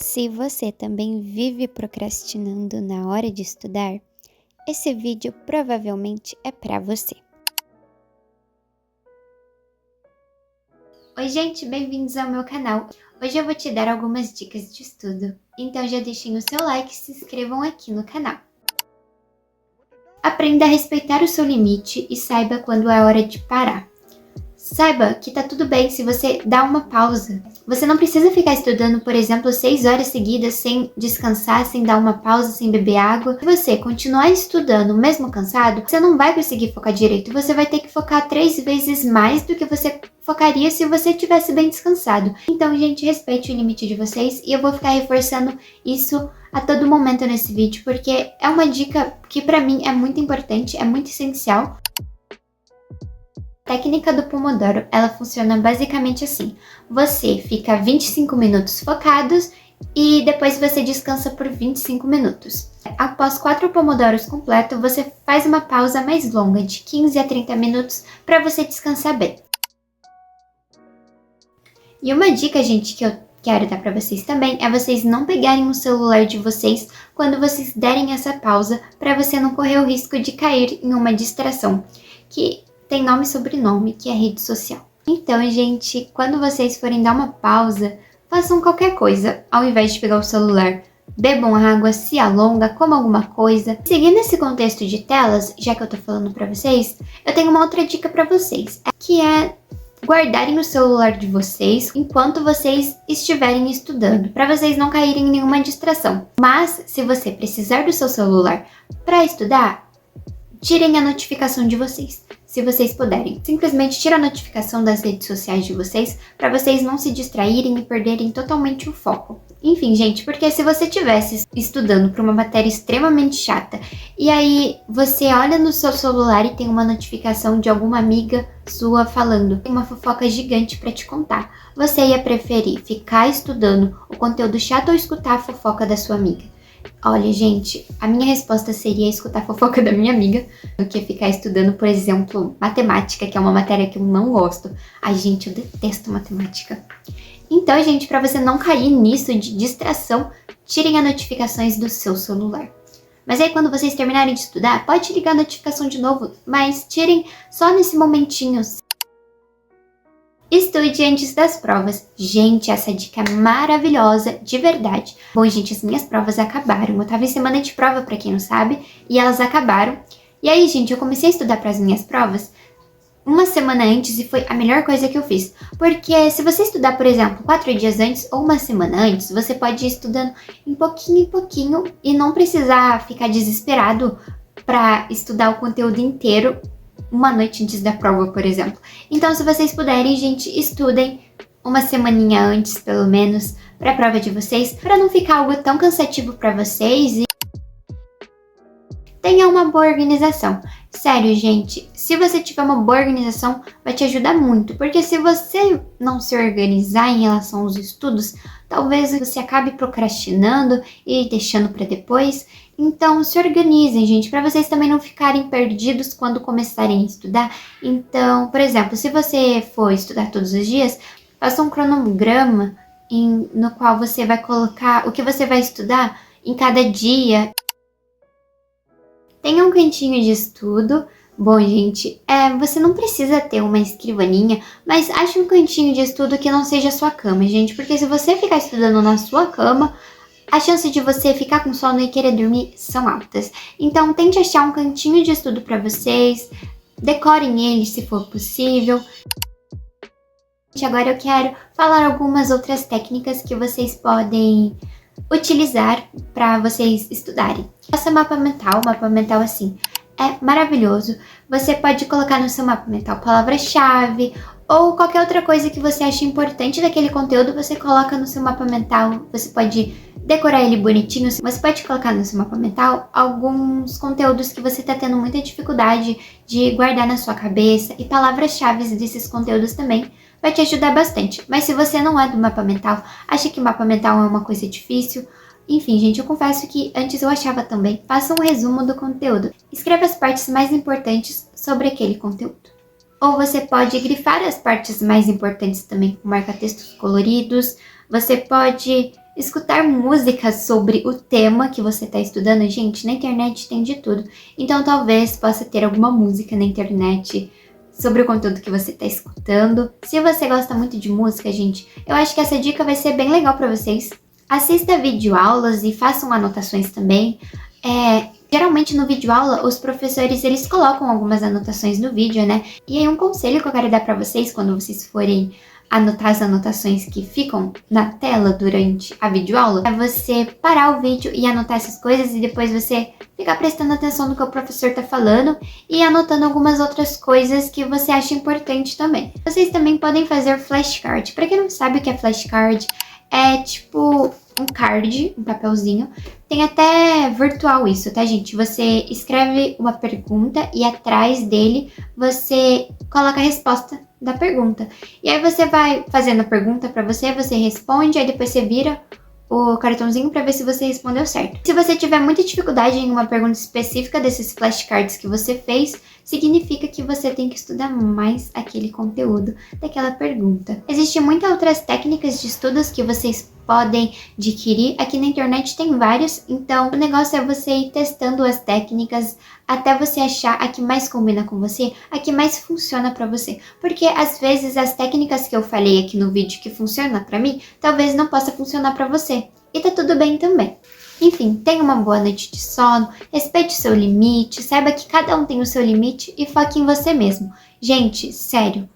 Se você também vive procrastinando na hora de estudar, esse vídeo provavelmente é para você. Oi gente, bem-vindos ao meu canal. Hoje eu vou te dar algumas dicas de estudo, então já deixem o seu like e se inscrevam aqui no canal. Aprenda a respeitar o seu limite e saiba quando é hora de parar. Saiba que tá tudo bem se você dá uma pausa. Você não precisa ficar estudando, por exemplo, 6 horas seguidas sem descansar, sem dar uma pausa, sem beber água. Se você continuar estudando mesmo cansado, você não vai conseguir focar direito. Você vai ter que focar 3 vezes mais do que você focaria se você tivesse bem descansado. Então, gente, respeite o limite de vocês e eu vou ficar reforçando isso a todo momento nesse vídeo, porque é uma dica que pra mim é muito importante, é muito essencial. A técnica do Pomodoro, ela funciona basicamente assim. Você fica 25 minutos focados e depois você descansa por 25 minutos. Após 4 Pomodoros completos, você faz uma pausa mais longa, de 15 a 30 minutos, para você descansar bem. E uma dica, gente, que eu quero dar para vocês também é vocês não pegarem o celular de vocês quando vocês derem essa pausa, para você não correr o risco de cair em uma distração, que tem nome e sobrenome, que é rede social. Então, gente, quando vocês forem dar uma pausa, façam qualquer coisa, ao invés de pegar o celular. Bebam água, se alonga, comam alguma coisa. Seguindo esse contexto de telas, já que eu tô falando pra vocês, eu tenho uma outra dica pra vocês, que é guardarem o celular de vocês enquanto vocês estiverem estudando, para vocês não caírem em nenhuma distração. Mas, se você precisar do seu celular para estudar, tirem a notificação de vocês, se vocês puderem. Simplesmente tira a notificação das redes sociais de vocês, para vocês não se distraírem e perderem totalmente o foco. Enfim, gente, porque se você estivesse estudando para uma matéria extremamente chata, e aí você olha no seu celular e tem uma notificação de alguma amiga sua falando, tem uma fofoca gigante para te contar, você ia preferir ficar estudando o conteúdo chato ou escutar a fofoca da sua amiga? Olha, gente, a minha resposta seria escutar a fofoca da minha amiga do que ficar estudando, por exemplo, matemática, que é uma matéria que eu não gosto. Ai, gente, eu detesto matemática. Então, gente, para você não cair nisso de distração, tirem as notificações do seu celular. Mas aí, quando vocês terminarem de estudar, pode ligar a notificação de novo, mas tirem só nesse momentinho. Estude antes das provas. Gente, essa dica é maravilhosa, de verdade. Bom, gente, as minhas provas acabaram. Eu tava em semana de prova, pra quem não sabe, e elas acabaram. E aí, gente, eu comecei a estudar para as minhas provas uma semana antes e foi a melhor coisa que eu fiz. Porque se você estudar, por exemplo, 4 dias antes ou uma semana antes, você pode ir estudando em pouquinho e não precisar ficar desesperado para estudar o conteúdo inteiro uma noite antes da prova, por exemplo. Então, se vocês puderem, gente, estudem uma semaninha antes, pelo menos, para a prova de vocês, para não ficar algo tão cansativo para vocês e tenha uma boa organização. Sério, gente, se você tiver uma boa organização, vai te ajudar muito, porque se você não se organizar em relação aos estudos, talvez você acabe procrastinando e deixando para depois. Então, se organizem, gente, para vocês também não ficarem perdidos quando começarem a estudar. Então, por exemplo, se você for estudar todos os dias, faça um cronograma no qual você vai colocar o que você vai estudar em cada dia. Tenha um cantinho de estudo. Bom, gente, você não precisa ter uma escrivaninha, mas ache um cantinho de estudo que não seja a sua cama, gente, porque se você ficar estudando na sua cama, a chance de você ficar com sono e querer dormir são altas. Então, tente achar um cantinho de estudo para vocês, decorem ele se for possível. Agora eu quero falar algumas outras técnicas que vocês podem utilizar para vocês estudarem. Faça mapa mental assim, é maravilhoso. Você pode colocar no seu mapa mental palavra-chave ou qualquer outra coisa que você ache importante daquele conteúdo, você coloca no seu mapa mental. Você pode decorar ele bonitinho, você pode colocar no seu mapa mental alguns conteúdos que você está tendo muita dificuldade de guardar na sua cabeça, e palavras-chave desses conteúdos também vai te ajudar bastante. Mas se você não é do mapa mental, acha que mapa mental é uma coisa difícil, enfim, gente, eu confesso que antes eu achava também. Faça um resumo do conteúdo. Escreva as partes mais importantes sobre aquele conteúdo. Ou você pode grifar as partes mais importantes também com marca-textos coloridos. Você pode Escutar músicas sobre o tema que você está estudando, gente, na internet tem de tudo. Então talvez possa ter alguma música na internet sobre o conteúdo que você está escutando. Se você gosta muito de música, gente, eu acho que essa dica vai ser bem legal para vocês. Assista videoaulas e façam anotações também. Geralmente no videoaula, os professores, eles colocam algumas anotações no vídeo, né? E aí um conselho que eu quero dar para vocês quando vocês forem anotar as anotações que ficam na tela durante a videoaula, é você parar o vídeo e anotar essas coisas e depois você ficar prestando atenção no que o professor tá falando e anotando algumas outras coisas que você acha importante também. Vocês também podem fazer flashcard. Para quem não sabe o que é flashcard, é tipo um card, um papelzinho. Tem até virtual isso, tá, gente? Você escreve uma pergunta e atrás dele você coloca a resposta da pergunta. E aí você vai fazendo a pergunta pra você responde, aí depois você vira o cartãozinho para ver se você respondeu certo. Se você tiver muita dificuldade em uma pergunta específica desses flashcards que você fez, significa que você tem que estudar mais aquele conteúdo daquela pergunta. Existem muitas outras técnicas de estudos que vocês podem adquirir. Aqui na internet tem vários, então o negócio é você ir testando as técnicas até você achar a que mais combina com você, a que mais funciona para você. Porque às vezes as técnicas que eu falei aqui no vídeo que funcionam para mim, talvez não possa funcionar para você. E tá tudo bem também. Enfim, tenha uma boa noite de sono, respeite o seu limite, saiba que cada um tem o seu limite e foque em você mesmo. Gente, sério,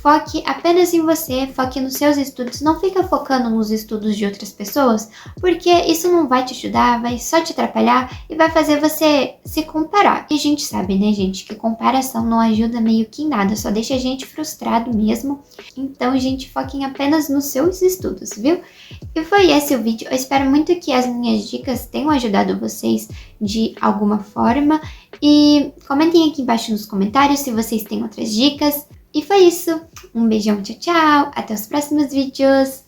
foque apenas em você, foque nos seus estudos, não fica focando nos estudos de outras pessoas, porque isso não vai te ajudar, vai só te atrapalhar e vai fazer você se comparar. E a gente sabe, né, gente, que comparação não ajuda meio que em nada, só deixa a gente frustrado mesmo. Então, gente, foquem apenas nos seus estudos, viu? E foi esse o vídeo. Eu espero muito que as minhas dicas tenham ajudado vocês de alguma forma. E comentem aqui embaixo nos comentários se vocês têm outras dicas. E foi isso. Um beijão, tchau, tchau. Até os próximos vídeos.